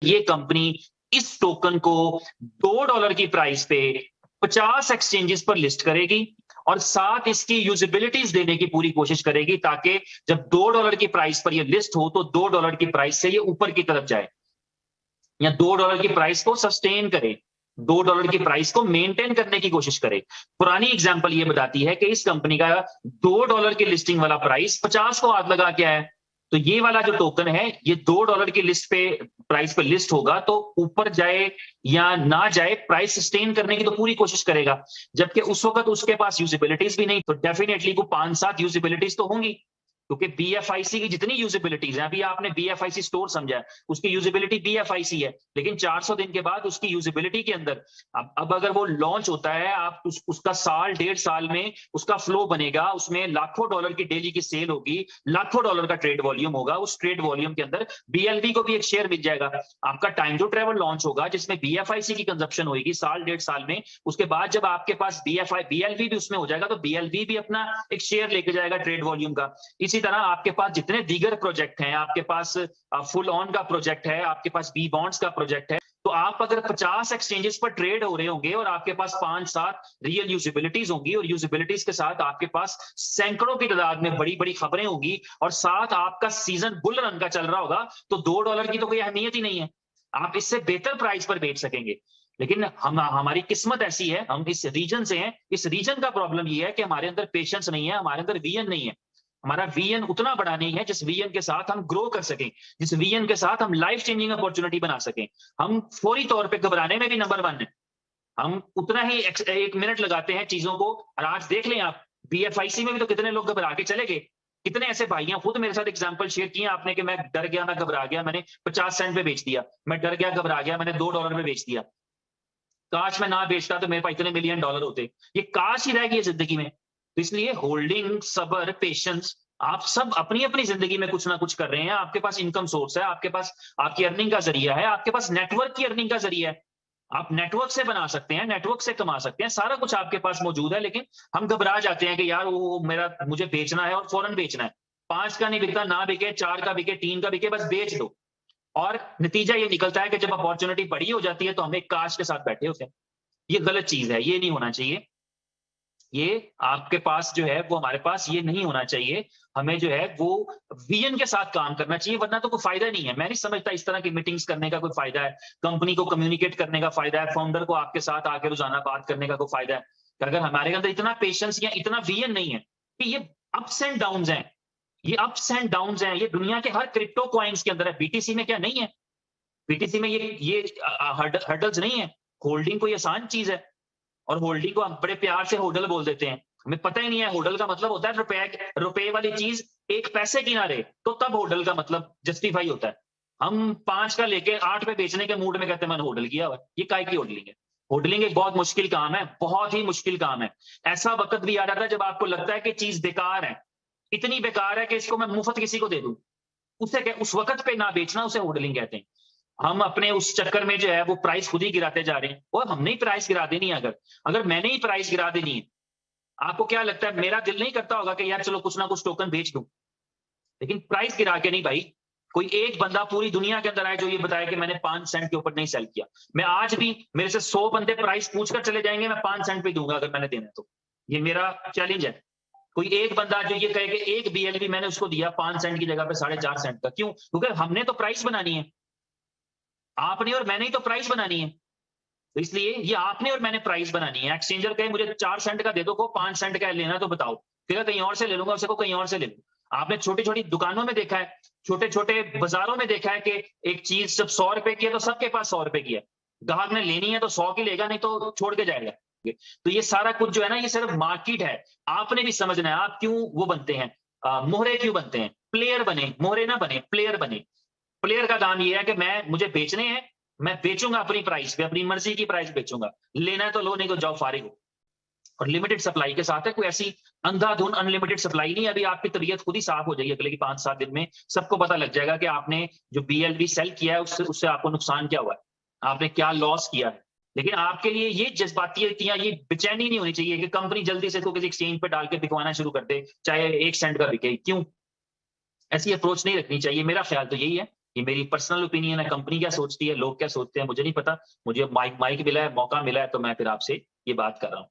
ये कंपनी इस टोकन को $2 की प्राइस पे 50 एक्सचेंजेस पर लिस्ट करेगी और साथ इसकी यूजिबिलिटीज देने की पूरी कोशिश करेगी ताकि जब $2 की प्राइस पर ये लिस्ट हो तो $2 की प्राइस से ये ऊपर की तरफ जाए या $2 की प्राइस को सस्टेन करे, $2 की प्राइस को मेंटेन करने की कोशिश करे। पुरानी एग्जांपल ये बताती है कि इस कंपनी का $2 की लिस्टिंग वाला प्राइस 50 को हाथ लगा के आया है। तो ये वाला जो टोकन है ये $2 की लिस्ट पे प्राइस पे लिस्ट होगा तो ऊपर जाए या ना जाए प्राइस सस्टेन करने की तो पूरी कोशिश करेगा। जबकि उस वक्त उसके पास यूजिबिलिटीज भी नहीं, तो डेफिनेटली को 5-7 यूजिबिलिटीज तो होंगी, क्योंकि बीएफआईसी की जितनी यूजिबिलिटीज है, अभी आपने बीएफआईसी स्टोर समझा, उसकी यूजिबिलिटी बीएफआईसी है, लेकिन 400 दिन के बाद उसकी यूजिबिलिटी के अंदर अब अगर वो लॉन्च होता है, आप उसका साल 1.5 साल में उसका फ्लो बनेगा, उसमें लाखों डॉलर की डेली की सेल होगी, लाखों डॉलर का ट्रेड वॉल्यूम होगा, उस ट्रेड वॉल्यूम के अंदर बीएलवी को भी एक शेयर मिल जाएगा। आपका टाइम टू ट्रेवल लॉन्च होगा जिसमें बीएफआईसी की कंजप्शन होगी साल 1.5 साल में, उसके बाद जब आपके पास बीएलवी भी उसमें हो जाएगा तो बीएलवी भी अपना एक शेयर लेके जाएगा ट्रेड वॉल्यूम का। इसी तरह आपके पास जितने दीगर प्रोजेक्ट हैं, आपके पास फुल ऑन का प्रोजेक्ट है, आपके पास बी बॉन्ड्स का प्रोजेक्ट है, तो आप अगर 50 एक्सचेंजेस पर ट्रेड हो रहे होंगे और आपके पास 5-7 रियल यूजिबिलिटीज होंगी और यूजिबिलिटीज के साथ आपके पास सैकड़ों की तादाद में बड़ी बड़ी खबरें होंगी और साथ आपका सीजन बुल रन का चल रहा होगा, तो $2 की तो कोई अहमियत ही नहीं है, आप इससे बेहतर प्राइस पर बेच सकेंगे। लेकिन हमारी किस्मत ऐसी है, हम इस रीजन से हैं, इस रीजन का प्रॉब्लम ये है कि हमारे अंदर पेशेंस नहीं है, हमारे अंदर विजन नहीं है, हमारा वीएन उतना बड़ा नहीं है जिस वीएन के साथ हम ग्रो कर सकें, जिस वीएन के साथ हम लाइफ चेंजिंग अपॉर्चुनिटी बना सकें। हम फौरी तौर पे घबराने में भी नंबर 1 है, हम उतना ही एक मिनट लगाते हैं चीजों को। और आज देख लें आप, बीएफआईसी में भी तो कितने लोग घबरा के चले गए, कितने ऐसे भाइयां खुद मेरे साथ एग्जांपल शेयर किए आपने कि मैं डर गया, मैं घबरा गया, मैंने 50 सेंट पे बेच दिया, मैं डर गया घबरा गया, मैंने $2 में बेच दिया, काश मैं ना बेचता तो मेरे पास इतने मिलियन डॉलर होते। ये काश ही रह गई है जिंदगी में। तो इसलिए होल्डिंग, सबर, पेशेंस, आप सब अपनी अपनी जिंदगी में कुछ ना कुछ कर रहे हैं, आपके पास इनकम सोर्स है, आपके पास आपकी अर्निंग का जरिया है, आपके पास नेटवर्क की अर्निंग का जरिया है, आप नेटवर्क से बना सकते हैं, नेटवर्क से कमा सकते हैं, सारा कुछ आपके पास मौजूद है। लेकिन हम घबरा जाते हैं कि यार वो मेरा मुझे बेचना है और फौरन बेचना है, 5 का नहीं बिकता, ना बिके, 4 का बिके, 3 का बिके, बस बेच दो। और नतीजा ये निकलता है कि जब अपॉर्चुनिटी बड़ी हो जाती है तो हम एक काश के साथ बैठे होते हैं। ये गलत चीज है, ये नहीं होना चाहिए। ये आपके पास जो है वो हमारे पास ये नहीं होना चाहिए। हमें जो है वो विजन के साथ काम करना चाहिए, वरना तो कोई फायदा नहीं है। मैं नहीं समझता इस तरह की मीटिंग्स करने का कोई फायदा है, कंपनी को कम्युनिकेट करने का फायदा है, फाउंडर को आपके साथ आके रोजाना बात करने का कोई फायदा है। अगर हमारे अंदर इतना पेशेंस या इतना विजन नहीं है कि ये अप्स एंड डाउन्स हैं, ये अप्स एंड डाउन्स हैं, ये दुनिया के हर क्रिप्टो कॉइन्स के अंदर है, बीटीसी में क्या नहीं है? बीटीसी में ये हर्डल्स नहीं है। होल्डिंग कोई आसान चीज है और होल्डिंग को हम बड़े प्यार से होडल बोल देते हैं, हमें पता ही नहीं है होडल का मतलब होता है रुपए वाली चीज 1 पैसे की ना रहे, तो तब होडल का मतलब जस्टिफाई होता है। हम 5 का लेके 8 पे बेचने के मूड में कहते हैं मैंने होडल किया हुआ है। ये काय की होडलिंग है? होडलिंग एक बहुत मुश्किल काम है, बहुत ही मुश्किल काम है। ऐसा वक्त भी आ जाता है जब आपको लगता है कि चीज बेकार है, इतनी बेकार है कि इसको मैं मुफ्त किसी को दे दूं, उसे उस वक्त पे ना बेचना, उसे होडलिंग कहते हैं। हम अपने उस चक्कर में जो है वो प्राइस खुद ही गिराते जा रहे हैं। और हमने ही प्राइस गिरा देनी है, अगर अगर मैंने ही प्राइस गिरा देनी है, आपको क्या लगता है मेरा दिल नहीं करता होगा कि यार चलो कुछ ना कुछ टोकन बेच दूं? लेकिन प्राइस गिरा के नहीं भाई। कोई एक बंदा पूरी दुनिया के अंदर आए जो ये बताए कि मैंने 5 सेंट के ऊपर नहीं सेल किया। मैं आज भी, मेरे से 100 बंदे प्राइस पूछकर चले जाएंगे, मैं 5 सेंट पे दूंगा अगर मैंने देना है तो। ये मेरा चैलेंज है। कोई एक बंदा जो ये कहे कि एक बीएलबी मैंने उसको दिया 5 सेंट की जगह पे 4.5 सेंट का, क्यों? क्योंकि हमने तो प्राइस बनानी है, आपने और मैंने ही तो प्राइस बनानी है। तो इसलिए ये आपने और मैंने प्राइस बनानी है। एक्सचेंजर कहे मुझे 4 सेंट का दे दो, को 5 सेंट का लेना है तो बताओ, फिर कहीं और से ले लूंगा, उसे को कहीं और से ले लूं। आपने छोटी छोटी दुकानों में देखा है, छोटे छोटे बाजारों में देखा है कि एक चीज जब 100 रुपए की है तो सबके पास 100 रुपए की है, ग्राहक ने लेनी है तो 100 की लेगा, नहीं तो छोड़ के जाएगा। तो ये सारा कुछ जो है ना, ये सिर्फ मार्केट है। आपने भी समझना है आप क्यों वो बनते हैं, मोहरे क्यों बनते हैं, प्लेयर बने, मोहरे ना बने, प्लेयर बने। प्लेयर का काम ये है कि मुझे बेचने हैं, मैं बेचूंगा अपनी प्राइस पे, अपनी मर्जी की प्राइस बेचूंगा, लेना है तो लो, नहीं तो जाओ फारिग हो। और लिमिटेड सप्लाई के साथ है, कोई ऐसी अंधाधुन अनलिमिटेड सप्लाई नहीं है। अभी आपकी तबीयत खुद ही साफ हो जाएगी अगले की 5-7 दिन में, सबको पता लग जाएगा कि आपने जो बीएलवी सेल किया है उससे उससे आपको नुकसान क्या हुआ है, आपने क्या लॉस किया है। लेकिन आपके लिए ये जज्बातियां, ये बेचैनी नहीं होनी चाहिए कि कंपनी जल्दी से इसको किसी एक्सचेंज पे डाल के बिकवाना शुरू कर दे, चाहे 1 सेंट का बिके। क्यों? ऐसी अप्रोच नहीं रखनी चाहिए, मेरा ख्याल तो यही है। ये मेरी पर्सनल ओपिनियन है, कंपनी क्या सोचती है, लोग क्या सोचते हैं मुझे नहीं पता। मुझे माइक माइक मिला है, मौका मिला है तो मैं फिर आपसे ये बात कर रहा हूँ।